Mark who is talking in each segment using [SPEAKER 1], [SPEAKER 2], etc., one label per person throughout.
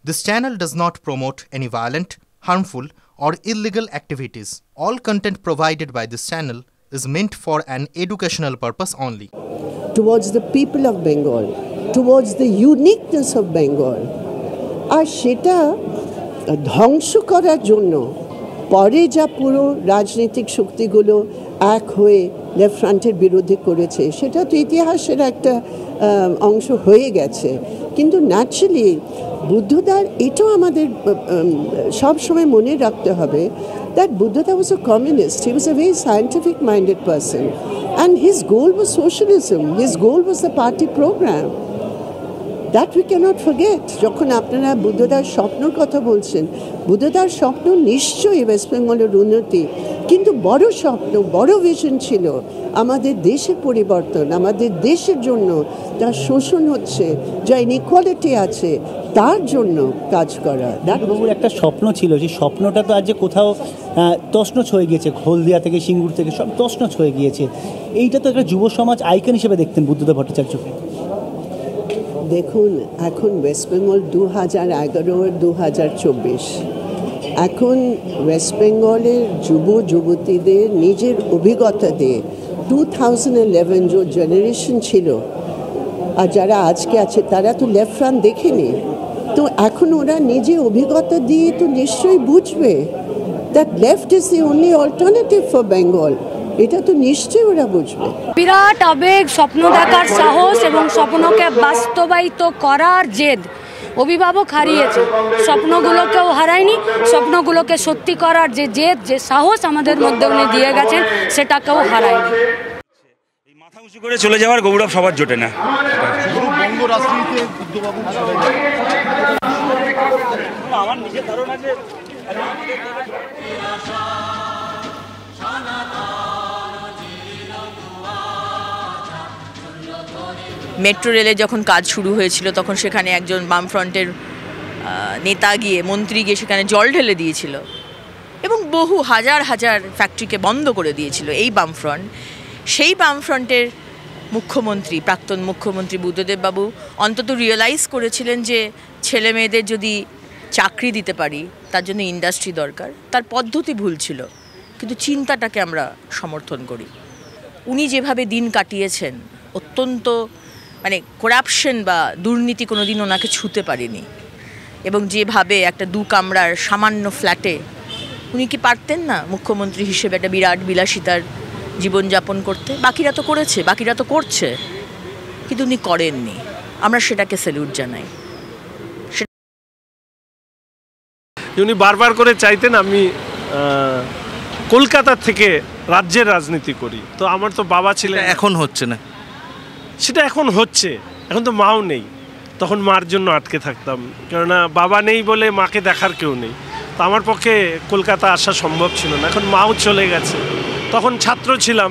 [SPEAKER 1] This channel does not promote any violent, harmful, or illegal activities. All content provided by this channel is meant for an educational purpose only.
[SPEAKER 2] Towards the people of Bengal, towards the uniqueness of Bengal. আর সেটা ধ্বংস করার জন্য পরে যা পুরো রাজনৈতিক শক্তিগুলো এক হয়ে লেফট ফ্রন্টের বিরুদ্ধে করেছে সেটা তো ইতিহাসের একটা অংশ হয়ে গেছে। কিন্তু ন্যাচারালি বুদ্ধদার এটাও আমাদের সব সময় মনে রাখতে হবে that Buddha was a communist. He was a very scientific minded person and his goal was socialism. His goal was the party program. That we cannot forget. যখন আপনারা বুদ্ধদার স্বপ্নের কথা বলছেন, বুদ্ধদার স্বপ্ন নিশ্চয়ই ওয়েস্ট বেঙ্গলের উন্নতি, কিন্তু বড় স্বপ্ন, বড় ভিশন ছিল আমাদের দেশের পরিবর্তন, আমাদের দেশের জন্য যা শোষণ হচ্ছে, যা ইনইকুয়ালিটি আছে তার জন্য কাজ করা।
[SPEAKER 3] বাবুর একটা স্বপ্ন ছিল, সেই স্বপ্নটা তো আজ যে কোথাও তছনছ হয়ে গিয়েছে, হলদিয়া থেকে সিঙ্গুর থেকে সব তছনছ হয়ে গিয়েছে। এইটা তো একটা যুব সমাজ আইকন হিসেবে দেখতেন বুদ্ধদেব ভট্টাচার্যকে।
[SPEAKER 2] দেখুন, এখন ওয়েস্ট বেঙ্গল 2011-2024, এখন ওয়েস্ট বেঙ্গলের যুব যুবতীদের নিজের অভিজ্ঞতা দিয়ে 2011 যে জেনারেশন ছিল আর যারা আজকে আছে তারা তো লেফট ফ্রন্ট দেখেনি, তো এখন ওরা নিজে অভিজ্ঞতা দিয়ে তো নিশ্চয়ই বুঝবে that left is the only alternative for Bengal. এটা তো নিশ্চয়ই ওরা বুঝবে।
[SPEAKER 4] বিরাট আবেগ, স্বপ্ন দেখার সাহস এবং স্বপ্নকে বাস্তবায়িত করার জেদ অভিভাবক হারিয়েছে, স্বপ্নগুলোকেও হারায়নি। স্বপ্নগুলোকে সত্যি করার যে জেদ, যে সাহস আমাদের মধ্যে উনি দিয়ে গেছেন সেটাকেও হারায়নি।
[SPEAKER 5] মাথা উঁচু করে চলে যাওয়ার গৌরব সবার জোটে না। আমার নিজের ধারণা যে
[SPEAKER 6] মেট্রো রেলে যখন কাজ শুরু হয়েছিল তখন সেখানে একজন বামফ্রন্টের নেতা গিয়ে, মন্ত্রী গিয়ে সেখানে জল ঢেলে দিয়েছিল এবং বহু হাজার হাজার ফ্যাক্টরিকে বন্ধ করে দিয়েছিল এই বামফ্রন্ট। সেই বামফ্রন্টের মুখ্যমন্ত্রী, প্রাক্তন মুখ্যমন্ত্রী বুদ্ধদেব বাবু অন্তত রিয়েলাইজ করেছিলেন যে ছেলে মেয়েদের যদি চাকরি দিতে পারি তার জন্য ইন্ডাস্ট্রি দরকার। তার পদ্ধতি ভুল ছিল, কিন্তু চিন্তাটাকে আমরা সমর্থন করি। উনি যেভাবে দিন কাটিয়েছেন, অত্যন্ত করাপশন বা দুর্নীতি কোনো দিন ওনাকে ছুঁতে পারেনি, এবং যেভাবে একটা 2 কামরার সামান্য ফ্ল্যাটে উনি কি পারতেন না মুখ্যমন্ত্রী হিসেবে একটা বিরাট বিলাসিতার জীবনযাপন করতে? বাকিরা তো করেছে, বাকিরা তো করছে, কিন্তু উনি করেননি। আমরা সেটাকে স্যালুট জানাই।
[SPEAKER 7] উনি বারবার করে চাইতেন আমি কলকাতা থেকে রাজ্যের রাজনীতি করি, তো আমার তো বাবা ছিলেন।
[SPEAKER 8] এখন হচ্ছে না,
[SPEAKER 7] সেটা এখন হচ্ছে। এখন তো মাও নেই, তখন মার জন্য আটকে থাকতাম, কেননা বাবা নেই বলে মাকে দেখার কেউ নেই, তো আমার পক্ষে কলকাতা আসা সম্ভব ছিল না। এখন মাও চলে গেছে, তখন ছাত্র ছিলাম,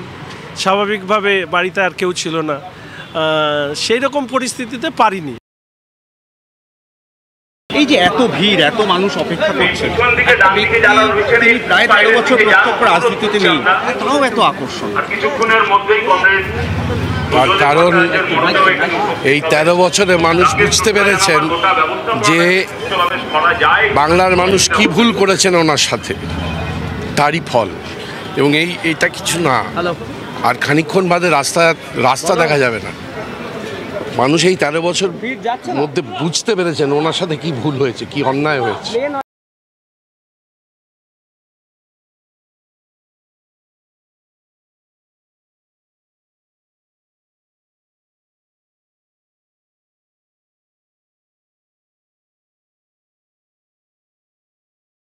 [SPEAKER 7] স্বাভাবিকভাবে বাড়িতে আর কেউ ছিল না, সেই রকম পরিস্থিতিতে পারিনি।
[SPEAKER 9] এই যে এত ভিড়, এত মানুষ অপেক্ষা করছে, তিনি প্রায় 13 বছর প্রত্যক্ষ রাজনীতিতে নেই, তাও এত আকর্ষণ।
[SPEAKER 8] কারণ এই 13 বছরে মানুষ বুঝতে পেরেছেন যে বাংলার মানুষ কি ভুল করেছেন ওনার সাথে, তারই ফল। এবং এইটা কিছু না, আর খানিকক্ষণ বাদে রাস্তা দেখা যাবে না। মানুষ এই 13 বছর মধ্যে বুঝতে পেরেছেন ওনার সাথে কি ভুল হয়েছে, কি অন্যায় হয়েছে।